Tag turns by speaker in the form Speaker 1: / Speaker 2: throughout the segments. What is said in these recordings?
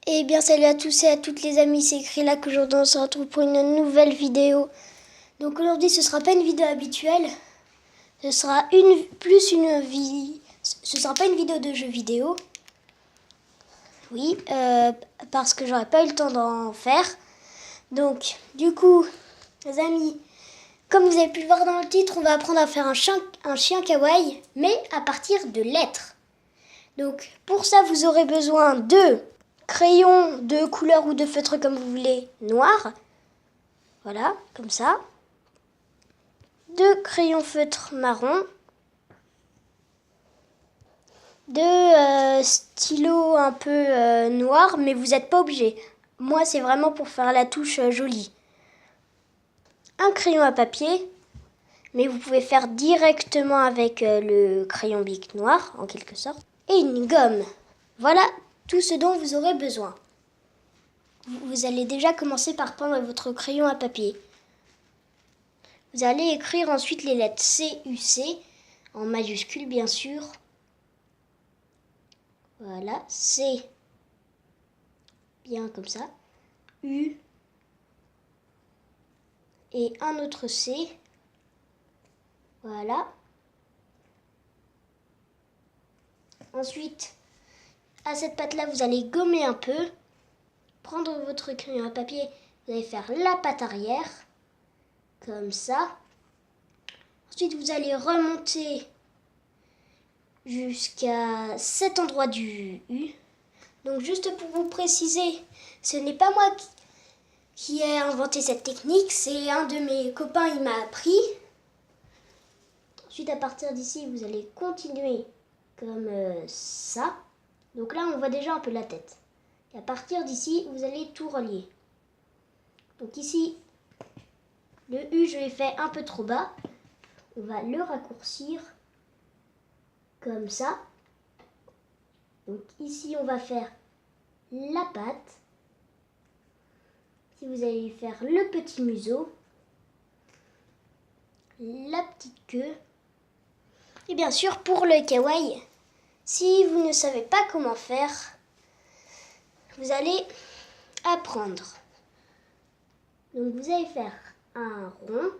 Speaker 1: Eh bien salut à tous et à toutes les amis, c'est Krila qu'aujourd'hui on se retrouve pour une nouvelle vidéo. Donc aujourd'hui ce sera pas une vidéo habituelle, ce sera ce sera pas une vidéo de jeux vidéo. Oui, parce que j'aurais pas eu le temps d'en faire. Donc du coup, les amis, comme vous avez pu le voir dans le titre, on va apprendre à faire un chien kawaii, mais à partir de lettres. Donc pour ça vous aurez besoin de crayons de couleur ou de feutre comme vous voulez, noir. Voilà, comme ça. De crayons feutre marron. De stylos un peu noirs, mais vous n'êtes pas obligé. Moi, c'est vraiment pour faire la touche jolie. Un crayon à papier, mais vous pouvez faire directement avec le crayon bic noir, en quelque sorte. Et une gomme. Voilà tout ce dont vous aurez besoin. Vous allez déjà commencer par prendre votre crayon à papier. Vous allez écrire ensuite les lettres C-U-C, en majuscule bien sûr. Voilà, C, bien comme ça. U, et un autre C. Voilà. Ensuite, à cette patte-là, vous allez gommer un peu. Prendre votre crayon à papier, vous allez faire la patte arrière, comme ça. Ensuite, vous allez remonter jusqu'à cet endroit du U. Donc, juste pour vous préciser, ce n'est pas moi qui ai inventé cette technique, c'est un de mes copains, il m'a appris. Ensuite, à partir d'ici, vous allez continuer comme ça. Donc là, on voit déjà un peu la tête. Et à partir d'ici, vous allez tout relier. Donc ici, le U, je l'ai fait un peu trop bas. On va le raccourcir comme ça. Donc ici, on va faire la patte. Ici, vous allez faire le petit museau, la petite queue. Et bien sûr, pour le kawaii, si vous ne savez pas comment faire, vous allez apprendre. Donc vous allez faire un rond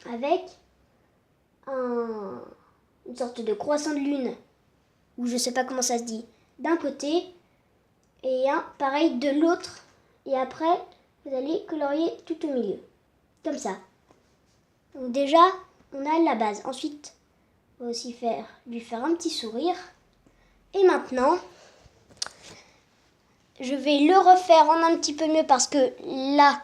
Speaker 1: avec une sorte de croissant de lune, ou je sais pas comment ça se dit, d'un côté et un pareil de l'autre. Et après, vous allez colorier tout au milieu, comme ça. Donc déjà, on a la base. Ensuite, on va aussi lui faire un petit sourire. Et maintenant, je vais le refaire en un petit peu mieux parce que là,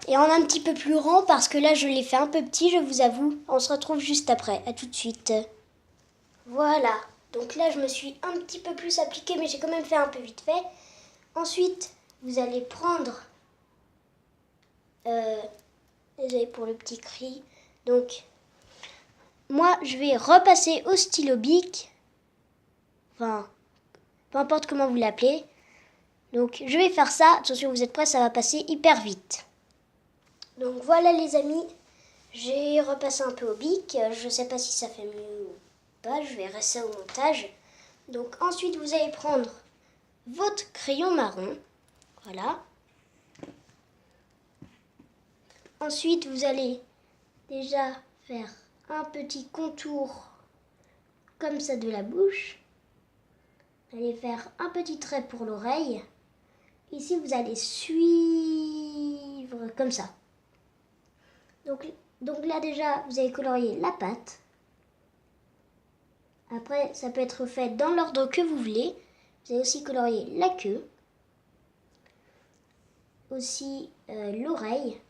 Speaker 1: et en un petit peu plus rond parce que là, je l'ai fait un peu petit, je vous avoue. On se retrouve juste après. À tout de suite. Voilà. Donc là, je me suis un petit peu plus appliquée, mais j'ai quand même fait un peu vite fait. Ensuite, vous allez prendre... désolé pour le petit cri. Donc, moi, je vais repasser au stylo bic. Enfin, peu importe comment vous l'appelez. Donc, je vais faire ça. Attention, vous êtes prêts, ça va passer hyper vite. Donc, voilà les amis. J'ai repassé un peu au bic. Je ne sais pas si ça fait mieux ou pas. Je verrai ça au montage. Donc, ensuite, vous allez prendre votre crayon marron. Voilà. Ensuite, vous allez déjà faire un petit contour comme ça de la bouche. Vous allez faire un petit trait pour l'oreille. Ici, vous allez suivre comme ça. Donc là déjà, vous allez colorier la patte. Après, ça peut être fait dans l'ordre que vous voulez. Vous allez aussi colorier la queue. Aussi l'oreille.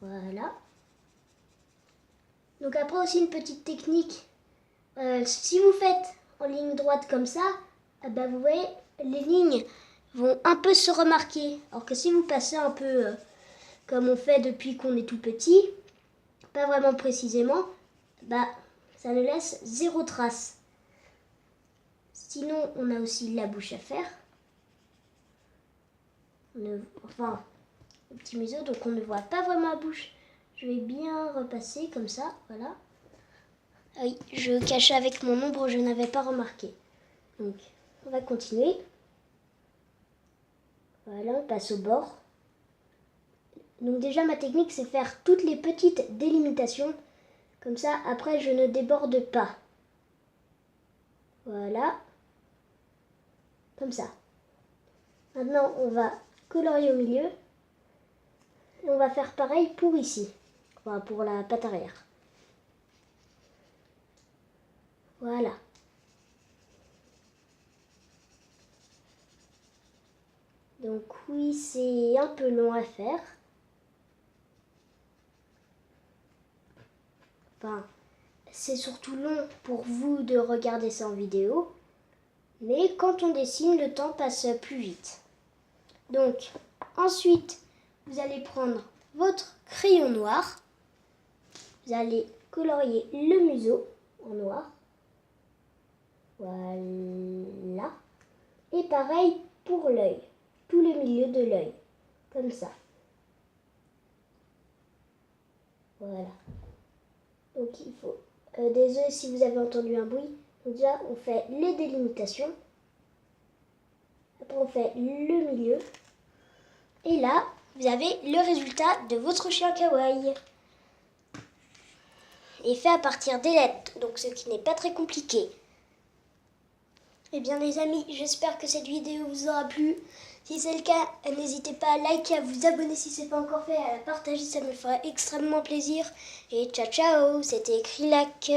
Speaker 1: Voilà. Donc après aussi une petite technique. Si vous faites en ligne droite comme ça, vous voyez, les lignes vont un peu se remarquer. Alors que si vous passez un peu comme on fait depuis qu'on est tout petit, pas vraiment précisément, ça ne laisse zéro trace. Sinon, on a aussi la bouche à faire. Enfin, le petit museau, donc on ne voit pas vraiment la bouche. Je vais bien repasser comme ça, voilà. Ah oui, je cachais avec mon ombre, je n'avais pas remarqué. Donc, on va continuer. Voilà, on passe au bord. Donc déjà, ma technique, c'est faire toutes les petites délimitations. Comme ça, après, je ne déborde pas. Voilà. Comme ça. Maintenant, on va colorier au milieu. Et on va faire pareil pour ici. Enfin, pour la patte arrière. Voilà. Donc oui, c'est un peu long à faire. Enfin, c'est surtout long pour vous de regarder ça en vidéo. Mais quand on dessine, le temps passe plus vite. Donc, ensuite, vous allez prendre votre crayon noir. Vous allez colorier le museau en noir. Voilà. Et pareil pour l'œil. Tout le milieu de l'œil. Comme ça. Voilà. Donc il faut... désolé si vous avez entendu un bruit. Donc déjà, on fait les délimitations. Après, on fait le milieu. Et là, vous avez le résultat de votre chien kawaii. Et fait à partir des lettres, donc ce qui n'est pas très compliqué. Eh bien les amis, j'espère que cette vidéo vous aura plu. Si c'est le cas, n'hésitez pas à liker, à vous abonner si ce n'est pas encore fait, à la partager, ça me ferait extrêmement plaisir. Et ciao ciao, c'était Krilac.